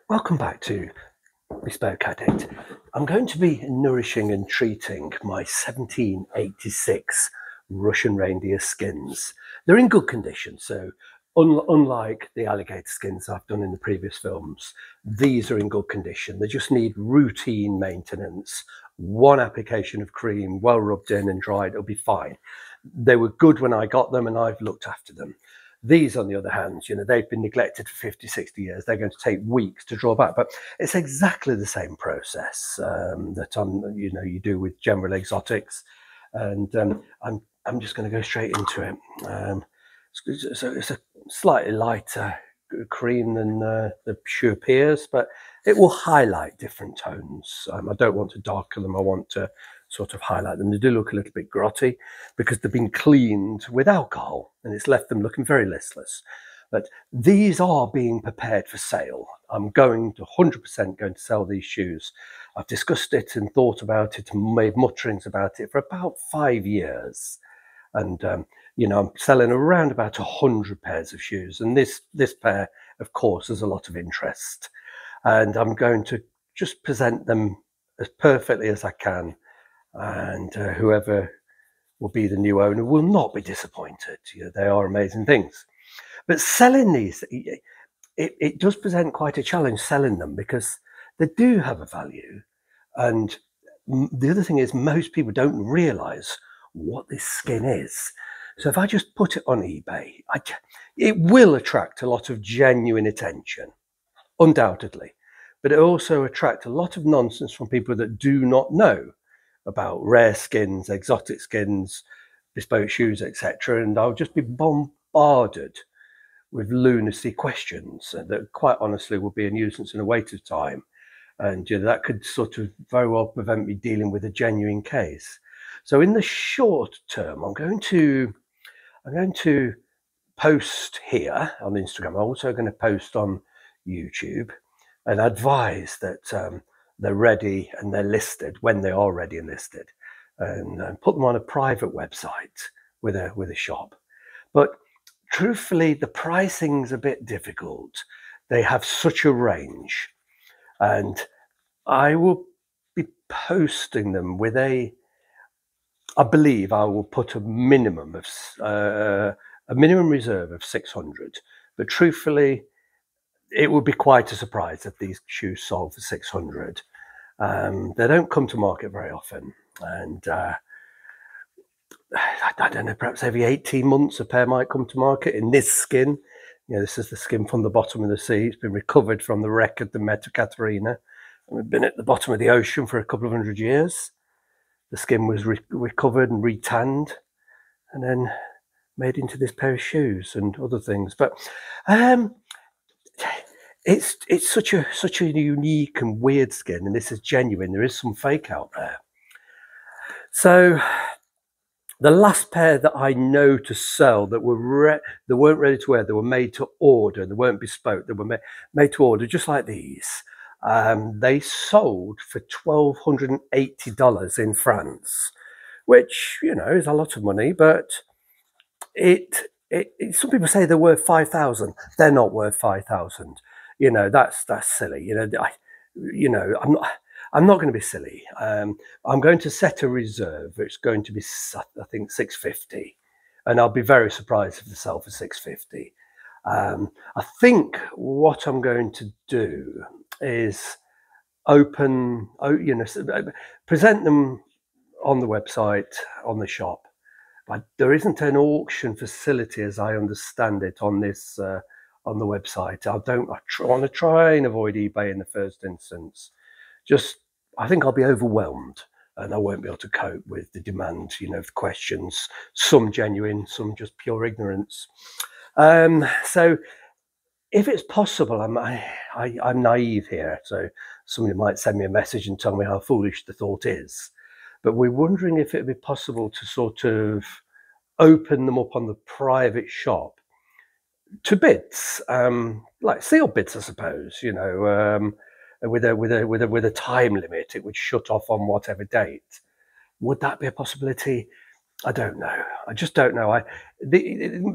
Welcome back to Bespoke Addict. I'm going to be nourishing and treating my 1786 Russian reindeer skins. They're in good condition, so unlike the alligator skins I've done in the previous films, these are in good condition. They just need routine maintenance. One application of cream, well rubbed in and dried, it'll be fine. They were good when I got them and I've looked after them. These, on the other hand, they've been neglected for 50, 60 years. They're going to take weeks to draw back, but it's exactly the same process that you do with general exotics. And I'm just going to go straight into it. So it's a slightly lighter cream than the Pure Peers, but it will highlight different tones. I don't want to darken them. I want to sort of highlight them. They do look a little bit grotty because they've been cleaned with alcohol and it's left them looking very listless. But these are being prepared for sale. I'm going to 100% going to sell these shoes. I've discussed it and thought about it and made mutterings about it for about 5 years. And, I'm selling around about 100 pairs of shoes. And this pair, of course, has a lot of interest. And I'm going to just present them as perfectly as I can. And whoever will be the new owner will not be disappointed. They are amazing things. But selling these, it does present quite a challenge selling them because they do have a value. And the other thing is most people don't realize what this skin is. So if I just put it on eBay, it will attract a lot of genuine attention, undoubtedly. But it also attracts a lot of nonsense from people that do not know about rare skins, exotic skins, bespoke shoes, etc. And I'll just be bombarded with lunacy questions that quite honestly will be a nuisance and a waste of time. And that could sort of very well prevent me dealing with a genuine case. So in the short term, I'm going to post here on Instagram. I'm also going to post on YouTube and advise that they're ready and they're listed when they are ready and listed, and put them on a private website with a shop. But truthfully, the pricing's a bit difficult. They have such a range, and I will be posting them with I believe I will put a minimum reserve of 600. But truthfully, it would be quite a surprise if these shoes sold for 600. They don't come to market very often, and I don't know, perhaps every 18 months a pair might come to market in this skin. This is the skin from the bottom of the sea. It's been recovered from the wreck of the Meta Caterina. And we've been at the bottom of the ocean for a couple of 100 years. The skin was recovered and retanned and then made into this pair of shoes and other things. But it's such a unique and weird skin, and this is genuine. There is some fake out there. So the last pair that I know to sell that they weren't ready to wear, they were made to order, they weren't bespoke, they were made to order, just like these. They sold for $1,280 in France, which is a lot of money, but some people say they're worth 5,000. They're not worth 5,000. That's silly. I'm not going to be silly. I'm going to set a reserve. It's going to be, I think, 650, and I'll be very surprised if they sell for 650. I think what I'm going to do is present them on the website, on the shop. But there isn't an auction facility, as I understand it, on this on the website. I want to try and avoid eBay in the first instance. I think I'll be overwhelmed and I won't be able to cope with the demand, the questions, some genuine, some just pure ignorance. So if it's possible, I'm naive here, so somebody might send me a message and tell me how foolish the thought is. But we're wondering if it'd be possible to sort of open them up on the private shop to bids, like sealed bids, I suppose, with a time limit. It would shut off on whatever date. Would that be a possibility? I don't know. I just don't know.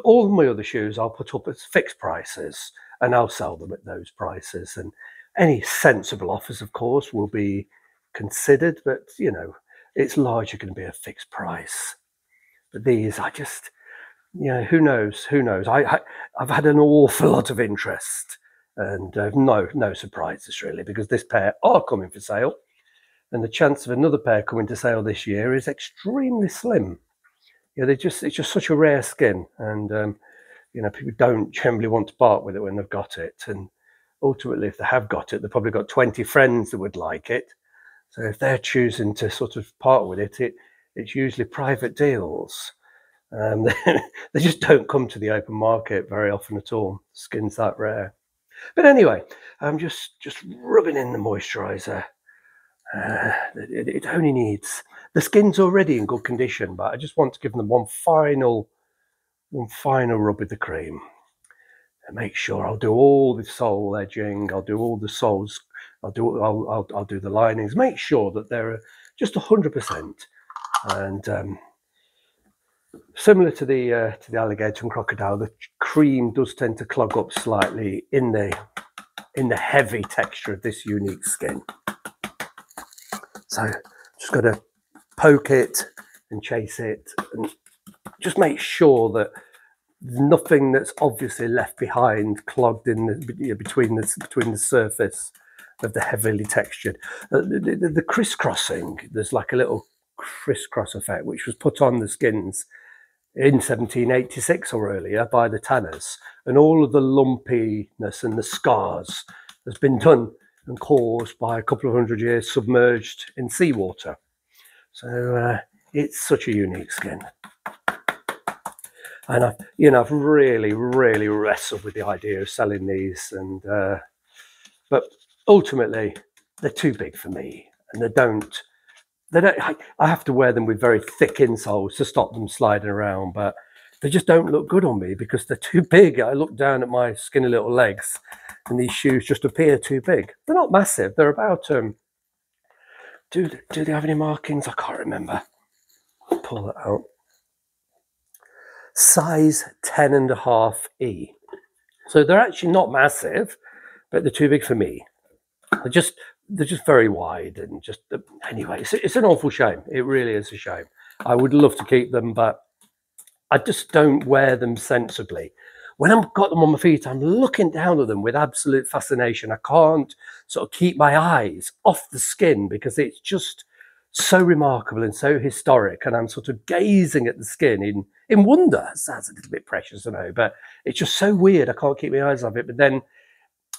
All of my other shoes I'll put up as fixed prices, and I'll sell them at those prices. And any sensible offers, of course, will be considered, but you know, it's largely going to be a fixed price. But these, I just, you know, who knows? Who knows? I've had an awful lot of interest, and no surprises really, because this pair are coming for sale, and the chance of another pair coming to sale this year is extremely slim. Yeah, it's just such a rare skin, and you know, people don't generally want to part with it when they've got it. And ultimately, if they have got it, they've probably got 20 friends that would like it. So if they're choosing to sort of part with it, it's usually private deals. They just don't come to the open market very often at all. Skin's that rare. But anyway, I'm just rubbing in the moisturiser. It only needs, the skin's already in good condition, but I just want to give them one final rub with the cream and make sure I'll do all the sole edging, I'll do all the soles, I'll do the linings, make sure that they're just 100%. And similar to the alligator and crocodile, the cream does tend to clog up slightly in the heavy texture of this unique skin. So just got to poke it and chase it, and just make sure that nothing that's obviously left behind clogged in between the surface of the heavily textured. The crisscrossing, there's like a little crisscross effect which was put on the skins in 1786 or earlier by the tanners, and all of the lumpiness and the scars has been done and caused by a couple of 100 years submerged in seawater. So it's such a unique skin. And I've really wrestled with the idea of selling these, and but ultimately they're too big for me, and they don't. I have to wear them with very thick insoles to stop them sliding around, but they just don't look good on me because they're too big. I look down at my skinny little legs, and these shoes just appear too big. They're not massive. They're about do they have any markings? I can't remember. I'll pull that out. Size 10.5E. So they're actually not massive, but they're too big for me. They're just very wide, and just anyway, it's an awful shame. It really is a shame. I would love to keep them, but I just don't wear them sensibly. When I've got them on my feet, I'm looking down at them with absolute fascination. I can't sort of keep my eyes off the skin because it's just so remarkable and so historic, and I'm sort of gazing at the skin in wonder. It sounds a little bit precious, I know, but it's just so weird. I can't keep my eyes off it. But then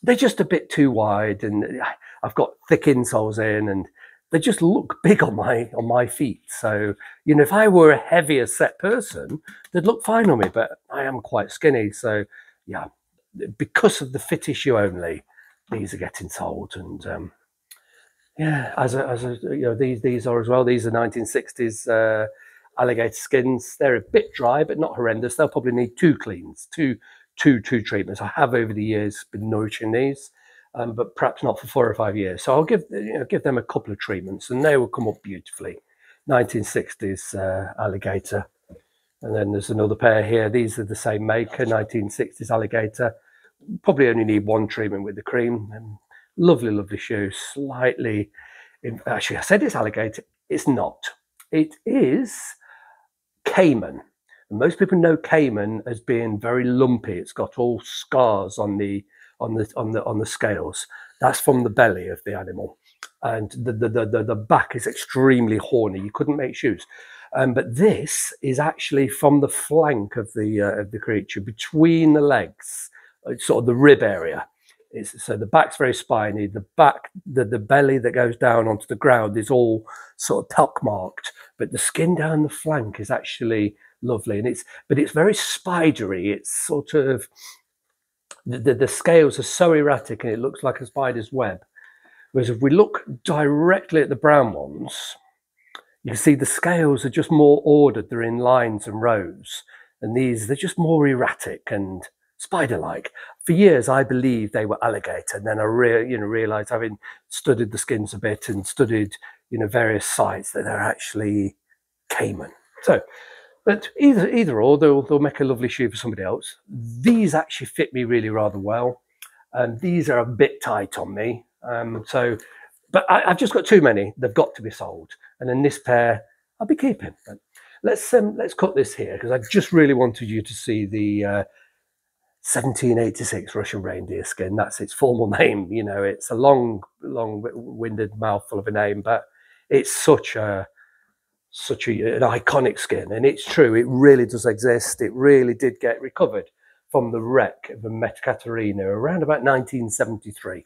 they're just a bit too wide, and I've got thick insoles in, and they just look big on my feet. So, you know, if I were a heavier set person, they'd look fine on me, but I am quite skinny. So yeah, because of the fit issue only, these are getting sold. And yeah, as a you know, these are as well. These are 1960s alligator skins. They're a bit dry, but not horrendous. They'll probably need two cleans, two treatments. I have over the years been nourishing these, but perhaps not for 4 or 5 years. So I'll give them a couple of treatments, and they will come up beautifully. 1960s alligator, and then there's another pair here. These are the same maker, 1960s alligator. Probably only need one treatment with the cream. And lovely shoe. Slightly, actually, I said it's alligator. It's not. It is caiman. And most people know caiman as being very lumpy. It's got all scars on the scales. That's from the belly of the animal, and the back is extremely horny. You couldn't make shoes, but this is actually from the flank of the creature, between the legs, sort of the rib area. So the back's very spiny. The back, the belly that goes down onto the ground is all sort of pock-marked, but the skin down the flank is actually lovely, and it's very spidery. It's sort of the scales are so erratic, and it looks like a spider's web. Whereas if we look directly at the brown ones, you can see the scales are just more ordered. They're in lines and rows, and they're just more erratic and spider-like. For years, I believed they were alligator, and then I realized, having studied the skins a bit and studied various sites, that they're actually caiman. So, but either or, they'll make a lovely shoe for somebody else. These actually fit me really rather well. These are a bit tight on me. But I've just got too many. They've got to be sold. And then this pair, I'll be keeping. But let's cut this here because I just really wanted you to see the 1786 Russian reindeer skin. That's its formal name. You know, it's a long-winded mouthful of a name, but it's such an iconic skin. And it's true, it really does exist. It really did get recovered from the wreck of the Meta Caterina around about 1973.